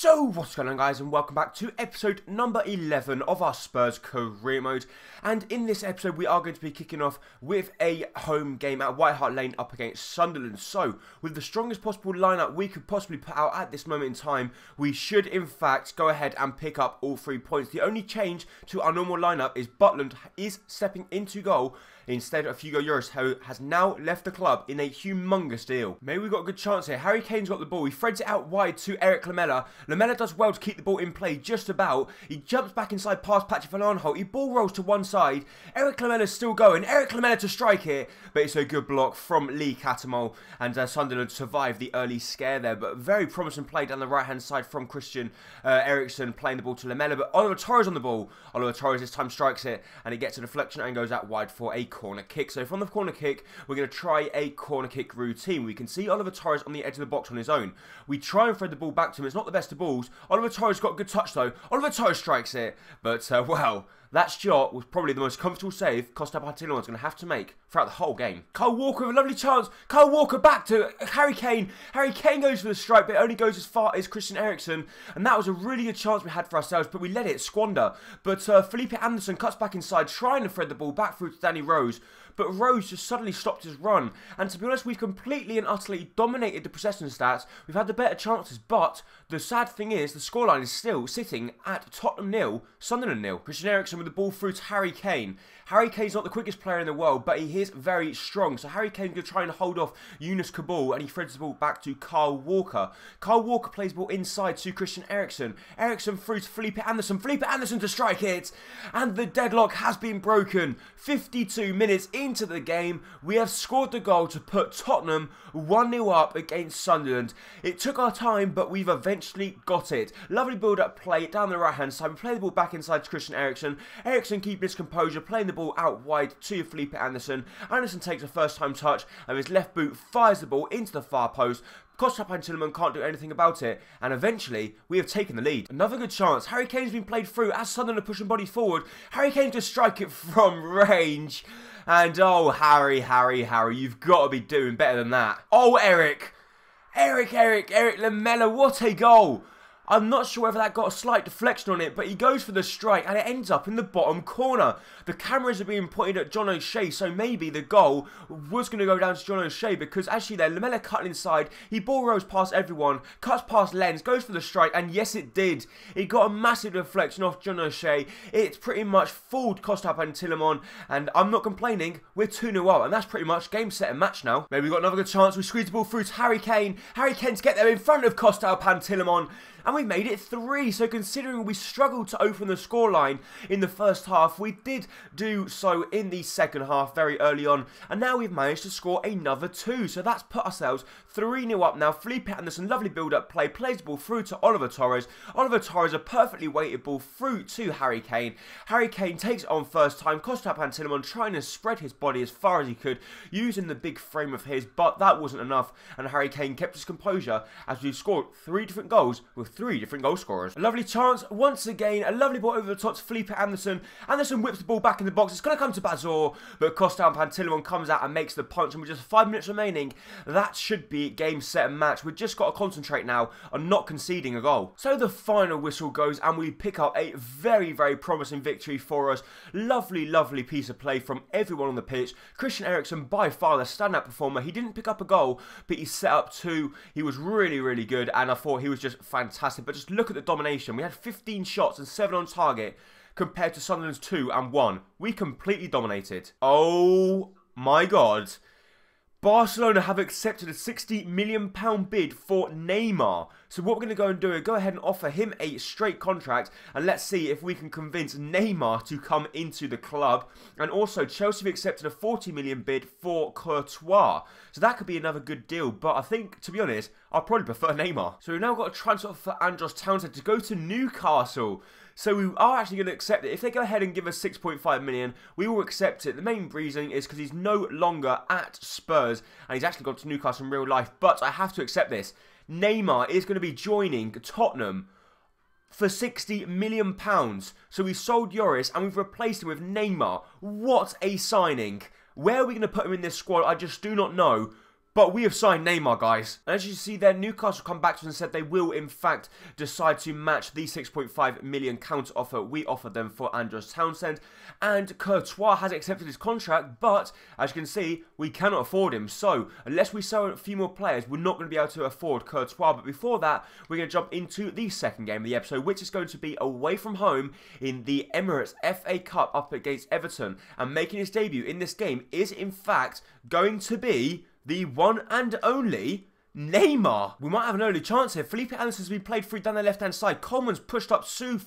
So what's going on, guys, and welcome back to episode number 11 of our Spurs career mode. And in this episode we are going to be kicking off with a home game at White Hart Lane up against Sunderland. So with the strongest possible lineup we could possibly put out at this moment in time, we should in fact go ahead and pick up all 3 points. The only change to our normal lineup is Butland is stepping into goal instead of Hugo Lloris, who has now left the club in a humongous deal. Maybe we've got a good chance here. Harry Kane's got the ball. He threads it out wide to Eric Lamela. Lamela does well to keep the ball in play just about. He jumps back inside past Patrick Van Aanholt. He ball rolls to one side. Eric Lamela's still going. Eric Lamela to strike it. But it's a good block from Lee Catamol. And Sunderland survived the early scare there. But very promising play down the right-hand side from Christian Eriksen playing the ball to Lamela. But Oliver Torres on the ball. Oliver Torres this time strikes it. And it gets a deflection and goes out wide for a corner kick. So from the corner kick, we're going to try a corner kick routine. We can see Oliver Torres on the edge of the box on his own. We try and thread the ball back to him. It's not the best of balls. Oliver Torres got a good touch though. Oliver Torres strikes it. But, well, that shot was probably the most comfortable save Costa Pantilo's going to have to make throughout the whole game. Kyle Walker with a lovely chance. Kyle Walker back to Harry Kane. Harry Kane goes for the strike, but it only goes as far as Christian Eriksen. And that was a really good chance we had for ourselves, but we let it squander. But Felipe Anderson cuts back inside, trying to thread the ball back through to Danny Rose. But Rose just suddenly stopped his run. And to be honest, we've completely and utterly dominated the possession stats. We've had the better chances, but the sad thing is the scoreline is still sitting at Tottenham 0, Sunderland 0. Christian Eriksen with the ball through to Harry Kane. Harry Kane's not the quickest player in the world, but he is very strong. So Harry Kane's going to try and hold off Yunus Kabul, and he threads the ball back to Kyle Walker. Kyle Walker plays the ball inside to Christian Eriksen. Eriksen through to Felipe Anderson. Felipe Anderson to strike it. And the deadlock has been broken. 52 minutes into the game, we have scored the goal to put Tottenham 1-0 up against Sunderland. It took our time, but we've eventually got it. Lovely build-up play down the right-hand side. We play the ball back inside to Christian Eriksen. Eriksen keeping his composure, playing the ball out wide to Felipe Anderson. Anderson takes a first-time touch, and his left boot fires the ball into the far post. Costa Pantilo's can't do anything about it, and eventually we have taken the lead. Another good chance. Harry Kane's been played through as Sunderland are pushing bodies forward. Harry Kane to strike it from range. And oh, Harry, you've got to be doing better than that. Oh, Eric Lamela, what a goal. I'm not sure whether that got a slight deflection on it, but he goes for the strike and it ends up in the bottom corner. The cameras are being pointed at John O'Shea, so maybe the goal was going to go down to John O'Shea, because actually there, Lamela cut inside, he ball rolls past everyone, cuts past Lenz, goes for the strike, and yes it did. It got a massive deflection off John O'Shea. It's pretty much fooled Costa Pantilo's, and I'm not complaining, we're 2-0 up, and that's pretty much game, set and match now. Maybe we've got another good chance. We squeeze the ball through to Harry Kane. Harry Kane to get there in front of Costa Pantilo's. And we made it 3, so considering we struggled to open the scoreline in the first half, we did do so in the second half very early on, and now we've managed to score another 2, so that's put ourselves 3-0 up now. Felipe Anderson, lovely build-up play, plays the ball through to Oliver Torres. Oliver Torres, a perfectly weighted ball through to Harry Kane. Harry Kane takes it on first time. Costa Pantilo's trying to spread his body as far as he could, using the big frame of his, but that wasn't enough, and Harry Kane kept his composure as we scored 3 different goals with 3 different goal scorers. A lovely chance once again, a lovely ball over the top to Felipe Anderson. Anderson whips the ball back in the box. It's going to come to Bazor, but Costa Pantilo's comes out and makes the punch, and with just 5 minutes remaining, that should be game, set and match. We've just got to concentrate now on not conceding a goal. So the final whistle goes and we pick up a very promising victory for us. Lovely piece of play from everyone on the pitch. Christian Eriksen, by far the standout performer. He didn't pick up a goal, but he set up 2. He was really good, and I thought he was just fantastic. But just look at the domination. We had 15 shots and 7 on target compared to Sunderland's 2 and 1. We completely dominated. Oh my God. Barcelona have accepted a £60 million bid for Neymar. So what we're going to go and do is go ahead and offer him a straight contract, and let's see if we can convince Neymar to come into the club. And also Chelsea have accepted a £40 million bid for Courtois. So that could be another good deal, but I think, to be honest, I'll probably prefer Neymar. So we've now got a transfer for Andros Townsend to go to Newcastle. So we are actually going to accept it. If they go ahead and give us 6.5 million, we will accept it. The main reason is because he's no longer at Spurs, and he's actually gone to Newcastle in real life. But I have to accept this. Neymar is going to be joining Tottenham for £60 million. So we sold Lloris and we've replaced him with Neymar. What a signing. Where are we going to put him in this squad? I just do not know. But we have signed Neymar, guys. And as you see there, Newcastle come back to us and said they will, in fact, decide to match the 6.5 million counter offer we offered them for Andros Townsend. And Courtois has accepted his contract, but as you can see, we cannot afford him. So, unless we sell a few more players, we're not going to be able to afford Courtois. But before that, we're going to jump into the second game of the episode, which is going to be away from home in the Emirates FA Cup up against Everton. And making his debut in this game is, in fact, going to be the one and only Neymar. We might have an early chance here. Felipe Anderson's been played through down the left-hand side. Coleman's pushed up so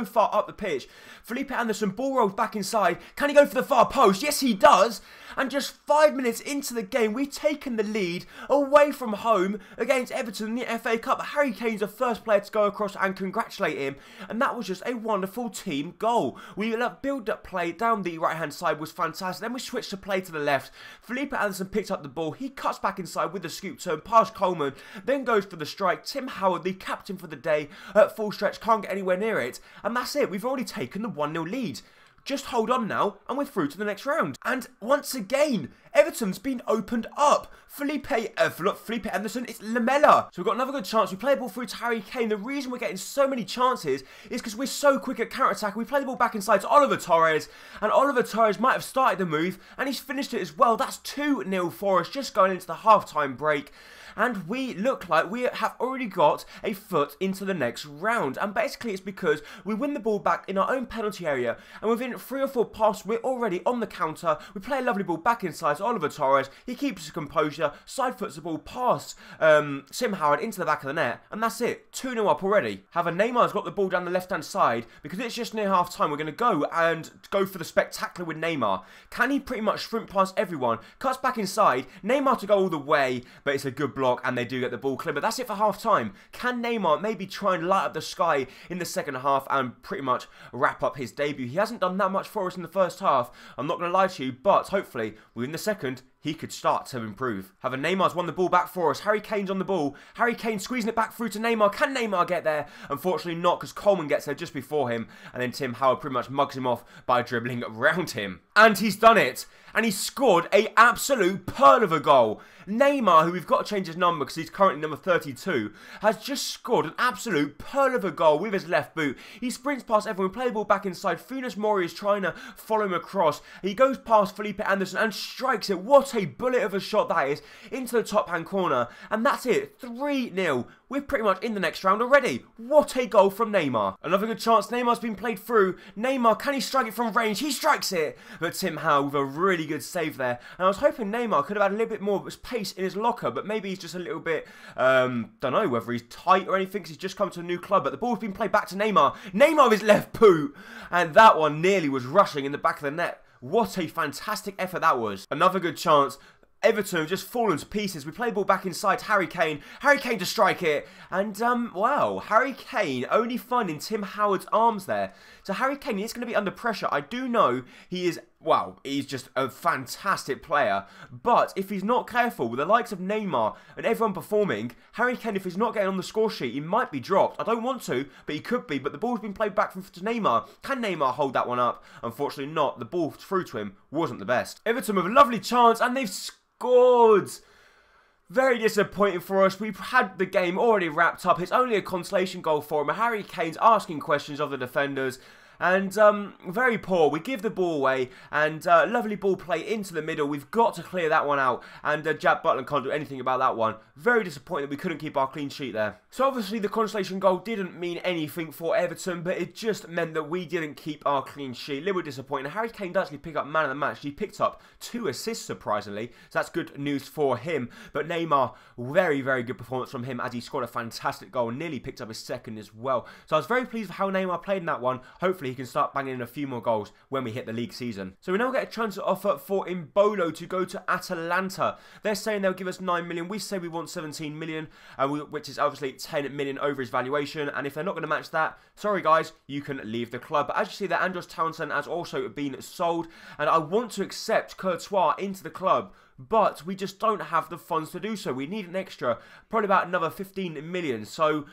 far up the pitch. Felipe Anderson ball rolls back inside. Can he go for the far post? Yes, he does. And just 5 minutes into the game, we've taken the lead away from home against Everton in the FA Cup. Harry Kane's the first player to go across and congratulate him. And that was just a wonderful team goal. We build-up play down the right-hand side was fantastic. Then we switched to play to the left. Felipe Anderson picked up the ball. He cuts back inside with the scoop turn past Coleman. Then goes for the strike. Tim Howard, the captain for the day, at full stretch, can't get anywhere near it. And that's it. We've already taken the 1-0 lead. Just hold on now, and we're through to the next round. And once again, Everton's been opened up. Felipe Anderson, it's Lamella. So we've got another good chance. We play the ball through to Harry Kane. The reason we're getting so many chances is because we're so quick at counter-attack. We play the ball back inside to Oliver Torres, and Oliver Torres might have started the move, and he's finished it as well. That's 2-0 for us, just going into the half-time break. And we look like we have already got a foot into the next round. And basically it's because we win the ball back in our own penalty area, and within 3 or 4 passes we're already on the counter. We play a lovely ball back inside to Oliver Torres. He keeps his composure, side foots the ball past Tim Howard into the back of the net, and that's it. 2-0 up already. However, Neymar's got the ball down the left-hand side. Because it's just near half-time, we're going to go for the spectacular with Neymar. Can he pretty much sprint past everyone? Cuts back inside. Neymar to go all the way, but it's a good block, and they do get the ball clear. But that's it for half-time. Can Neymar maybe try and light up the sky in the second half and pretty much wrap up his debut? He hasn't done that much for us in the first half, I'm not going to lie to you, but hopefully within the second he could start to improve. However, Neymar's won the ball back for us. Harry Kane's on the ball. Harry Kane squeezing it back through to Neymar. Can Neymar get there? Unfortunately not, because Coleman gets there just before him. And then Tim Howard pretty much mugs him off by dribbling around him. And he's done it. And he scored an absolute pearl of a goal. Neymar, who we've got to change his number because he's currently number 32, has just scored an absolute pearl of a goal with his left boot. He sprints past everyone, play the ball back inside. Funes Mori is trying to follow him across. He goes past Felipe Anderson and strikes it. What a bullet of a shot that is into the top hand corner. And that's it. 3-0. We're pretty much in the next round already. What a goal from Neymar. Another good chance. Neymar's been played through. Neymar, can he strike it from range? He strikes it. But Tim Howard with a really good save there. And I was hoping Neymar could have had a little bit more pace in his locker, but maybe he's just a little bit, don't know whether he's tight or anything, because he's just come to a new club. But the ball's been played back to Neymar. Neymar with his left boot. And that one nearly was rushing in the back of the net. What a fantastic effort that was. Another good chance. Everton have just fallen to pieces. We play the ball back inside to Harry Kane. Harry Kane to strike it. And, wow, Harry Kane only finding Tim Howard's arms there. So Harry Kane is going to be under pressure. I do know he is, well, he's just a fantastic player. But if he's not careful, with the likes of Neymar and everyone performing, Harry Kane, if he's not getting on the score sheet, he might be dropped. I don't want to, but he could be. But the ball's been played back to Neymar. Can Neymar hold that one up? Unfortunately not. The ball through to him wasn't the best. Everton with a lovely chance, and they've scored. Very disappointing for us. We've had the game already wrapped up. It's only a consolation goal for him. Harry Kane's asking questions of the defenders. And very poor. We give the ball away, and lovely ball play into the middle. We've got to clear that one out, and Jack Butland can't do anything about that one. Very disappointed that we couldn't keep our clean sheet there. So obviously the consolation goal didn't mean anything for Everton, but it just meant that we didn't keep our clean sheet. A little disappointing. Harry Kane does actually pick up man of the match. He picked up 2 assists, surprisingly, so that's good news for him. But Neymar, very, very good performance from him, as he scored a fantastic goal, nearly picked up his second as well. So I was very pleased with how Neymar played in that one. Hopefully he can start banging in a few more goals when we hit the league season. So we now get a transfer offer for Mbolo to go to Atalanta. They're saying they'll give us 9 million. We say we want 17 million, which is obviously 10 million over his valuation. And if they're not going to match that, sorry guys, you can leave the club. But as you see that Andros Townsend has also been sold, and I want to accept Courtois into the club, but we just don't have the funds to do so. We need an extra, probably about another 15 million. So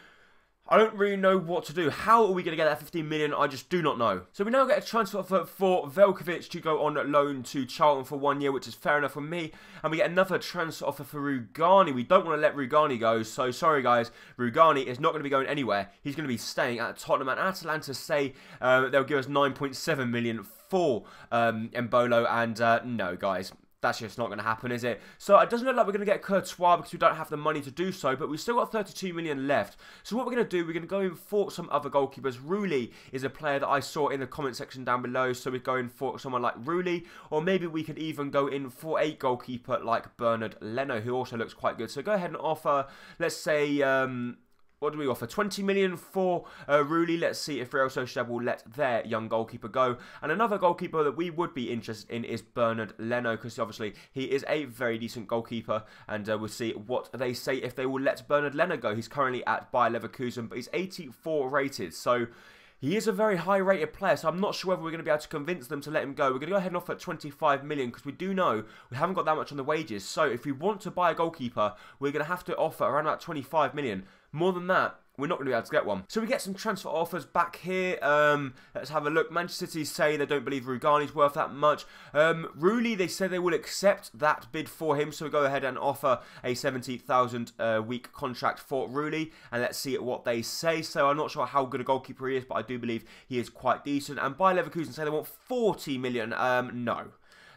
I don't really know what to do. How are we going to get that 15 million? I just do not know. So we now get a transfer offer for Velkovic to go on loan to Charlton for 1 year, which is fair enough for me. And we get another transfer offer for Rugani. We don't want to let Rugani go, so sorry guys. Rugani is not going to be going anywhere. He's going to be staying at Tottenham. And Atalanta say they'll give us 9.7 million for Embolo, and no guys. That's just not going to happen, is it? So it doesn't look like we're going to get Courtois because we don't have the money to do so, but we've still got 32 million left. So what we're going to do, we're going to go in for some other goalkeepers. Rulli is a player that I saw in the comment section down below, so we're going for someone like Rulli, or maybe we could even go in for a goalkeeper like Bernard Leno, who also looks quite good. So go ahead and offer, let's say, what do we offer? 20 million for Rulli. Let's see if Real Sociedad will let their young goalkeeper go. And another goalkeeper that we would be interested in is Bernard Leno, because obviously he is a very decent goalkeeper. And we'll see what they say if they will let Bernard Leno go. He's currently at Bayer Leverkusen, but he's 84 rated. So he is a very high-rated player, so I'm not sure whether we're going to be able to convince them to let him go. We're going to go ahead and offer 25 million because we do know we haven't got that much on the wages. So if we want to buy a goalkeeper, we're going to have to offer around about 25 million. More than that, we're not going to be able to get one. So we get some transfer offers back here. Let's have a look. Manchester City say they don't believe Rugani's worth that much. Rulli, they say they will accept that bid for him. So we go ahead and offer a 70,000 week contract for Rulli. And let's see what they say. So I'm not sure how good a goalkeeper he is, but I do believe he is quite decent. And Bayer Leverkusen say they want 40 million. No.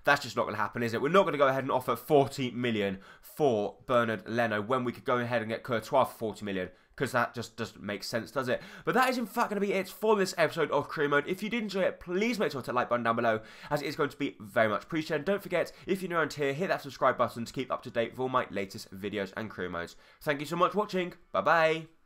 That's just not going to happen, is it? We're not going to go ahead and offer 40 million for Bernard Leno when we could go ahead and get Courtois for 40 million. Because that just doesn't make sense, does it? But that is in fact going to be it for this episode of Career Mode. If you did enjoy it, please make sure to hit the like button down below, as it is going to be very much appreciated. And don't forget, if you're new around here, hit that subscribe button to keep up to date with all my latest videos and Career Modes. Thank you so much for watching. Bye-bye.